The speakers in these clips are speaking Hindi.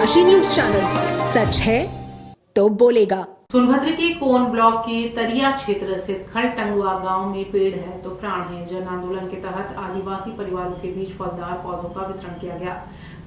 डनकाशी न्यूज चैनल, सच है तो बोलेगा। सोनभद्र के कोन ब्लॉक के तरिया क्षेत्र स्थित खलटंगवा गांव में पेड़ है तो प्राण है जन आंदोलन के तहत आदिवासी परिवारों के बीच फलदार पौधों का वितरण किया गया।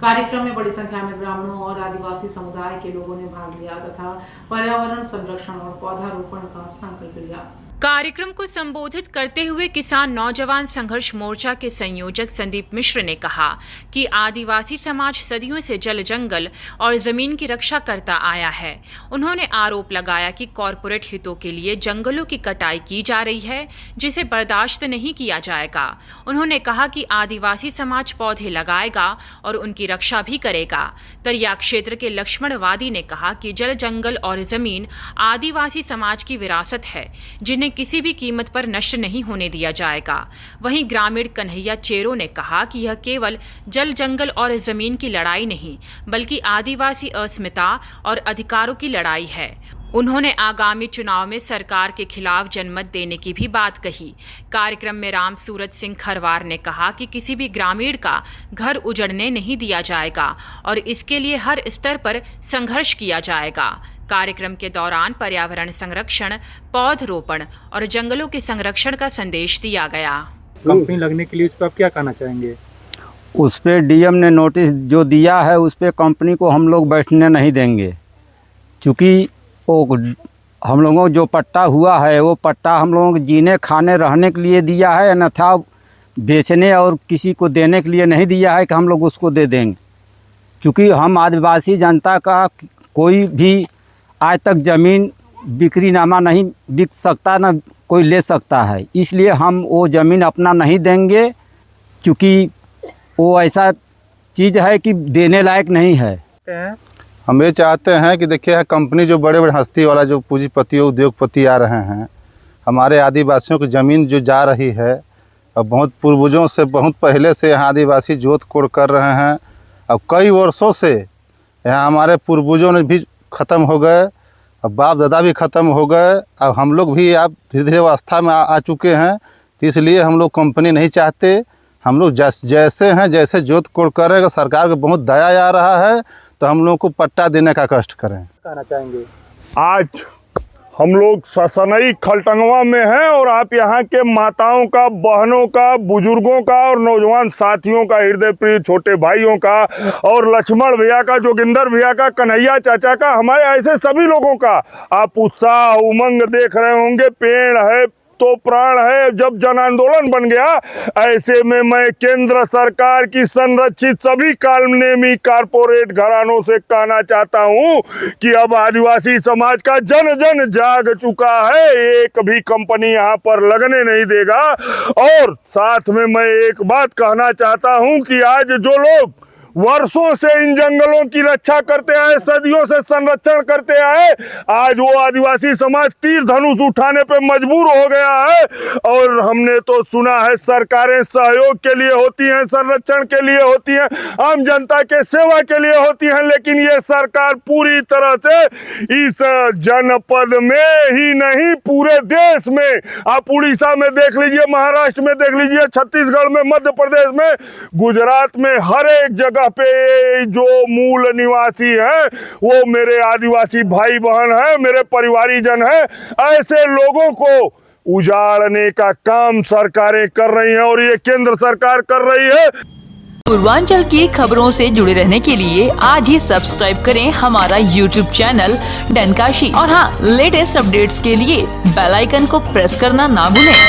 कार्यक्रम में बड़ी संख्या में ग्रामीणों और आदिवासी समुदाय के लोगों ने भाग लिया तथा पर्यावरण संरक्षण और पौधारोपण का संकल्प लिया। कार्यक्रम को संबोधित करते हुए किसान नौजवान संघर्ष मोर्चा के संयोजक संदीप मिश्र ने कहा कि आदिवासी समाज सदियों से जल, जंगल और जमीन की रक्षा करता आया है। उन्होंने आरोप लगाया कि कॉरपोरेट हितों के लिए जंगलों की कटाई की जा रही है, जिसे बर्दाश्त नहीं किया जाएगा। उन्होंने कहा कि आदिवासी समाज पौधे लगाएगा और उनकी रक्षा भी करेगा। तरिया क्षेत्र के लक्ष्मणवादी ने कहा कि जल, जंगल और जमीन आदिवासी समाज की विरासत है, जिन्हें किसी भी कीमत पर नष्ट नहीं होने दिया जाएगा। वहीं ग्रामीण कन्हैया चेरो ने कहा कि यह केवल जल, जंगल और जमीन की लड़ाई नहीं, बल्कि आदिवासी अस्मिता और अधिकारों की लड़ाई है। उन्होंने आगामी चुनाव में सरकार के खिलाफ जनमत देने की भी बात कही। कार्यक्रम में राम सूरज सिंह खरवार ने कहा कि किसी भी ग्रामीण का घर उजड़ने नहीं दिया जाएगा और इसके लिए हर स्तर पर संघर्ष किया जाएगा। कार्यक्रम के दौरान पर्यावरण संरक्षण, पौधरोपण और जंगलों के संरक्षण का संदेश दिया गया। कंपनी लगने के लिए उस पर आप क्या कहना चाहेंगे? उस पर डीएम ने नोटिस जो दिया है उस पर कंपनी को हम लोग बैठने नहीं देंगे, क्योंकि वो हम लोगों को जो पट्टा हुआ है वो पट्टा हम लोगों को जीने खाने रहने के लिए दिया है, अन्यथा बेचने और किसी को देने के लिए नहीं दिया है कि हम लोग उसको दे देंगे। क्योंकि हम आदिवासी जनता का कोई भी आज तक ज़मीन बिक्रीनामा नहीं बिक सकता, ना कोई ले सकता है, इसलिए हम वो ज़मीन अपना नहीं देंगे, क्योंकि वो ऐसा चीज़ है कि देने लायक नहीं है। हम ये चाहते हैं कि देखिए कंपनी जो बड़े बड़े हस्ती वाला जो पूंजीपति उद्योगपति आ रहे हैं, हमारे आदिवासियों की ज़मीन जो जा रही है, और बहुत पूर्वजों से बहुत पहले से यहाँ आदिवासी जोत कोड़ कर रहे हैं। अब कई वर्षों से यहाँ हमारे पूर्वजों ने भी ख़त्म हो गए, अब बाप दादा भी ख़त्म हो गए, अब हम लोग भी अब धीरे धीरे अवस्था में आ चुके हैं। तो इसलिए हम लोग कंपनी नहीं चाहते। हम लोग जैसे हैं जैसे जोत कोड़ करेगा, सरकार को बहुत दया आ रहा है, तो हम लोग को पट्टा देने का कष्ट करें। कहना चाहेंगे? आज हम लोग ससनई खलटंगवा में हैं और आप यहाँ के माताओं का, बहनों का, बुजुर्गों का और नौजवान साथियों का, हृदय प्रिय छोटे भाइयों का और लक्ष्मण भैया का, जोगिंदर भैया का, कन्हैया चाचा का, हमारे ऐसे सभी लोगों का आप उत्साह उमंग देख रहे होंगे। पेड़ है तो प्राण है जब जन आंदोलन बन गया, ऐसे में मैं केंद्र सरकार की संरक्षित सभी कानूनी कारपोरेट घरानों से कहना चाहता हूं कि अब आदिवासी समाज का जन जन जाग चुका है, एक भी कंपनी यहां पर लगने नहीं देगा। और साथ में मैं एक बात कहना चाहता हूं कि आज जो लोग वर्षों से इन जंगलों की रक्षा करते आए, सदियों से संरक्षण करते आए, आज वो आदिवासी समाज तीर धनुष उठाने पे मजबूर हो गया है। और हमने तो सुना है सरकारें सहयोग के लिए होती हैं, संरक्षण के लिए होती हैं, आम जनता के सेवा के लिए होती हैं, लेकिन ये सरकार पूरी तरह से इस जनपद में ही नहीं पूरे देश में, आप उड़ीसा में देख लीजिए, महाराष्ट्र में देख लीजिए, छत्तीसगढ़ में, मध्य प्रदेश में, गुजरात में, हर एक जगह पे जो मूल निवासी हैं वो मेरे आदिवासी भाई बहन हैं, मेरे परिवारीजन हैं। ऐसे लोगों को उजाड़ने का काम सरकारें कर रही हैं और ये केंद्र सरकार कर रही है। पूर्वांचल की खबरों से जुड़े रहने के लिए आज ही सब्सक्राइब करें हमारा YouTube चैनल डनकाशी और हाँ, लेटेस्ट अपडेट्स के लिए बेल आइकन को प्रेस करना ना भूलें।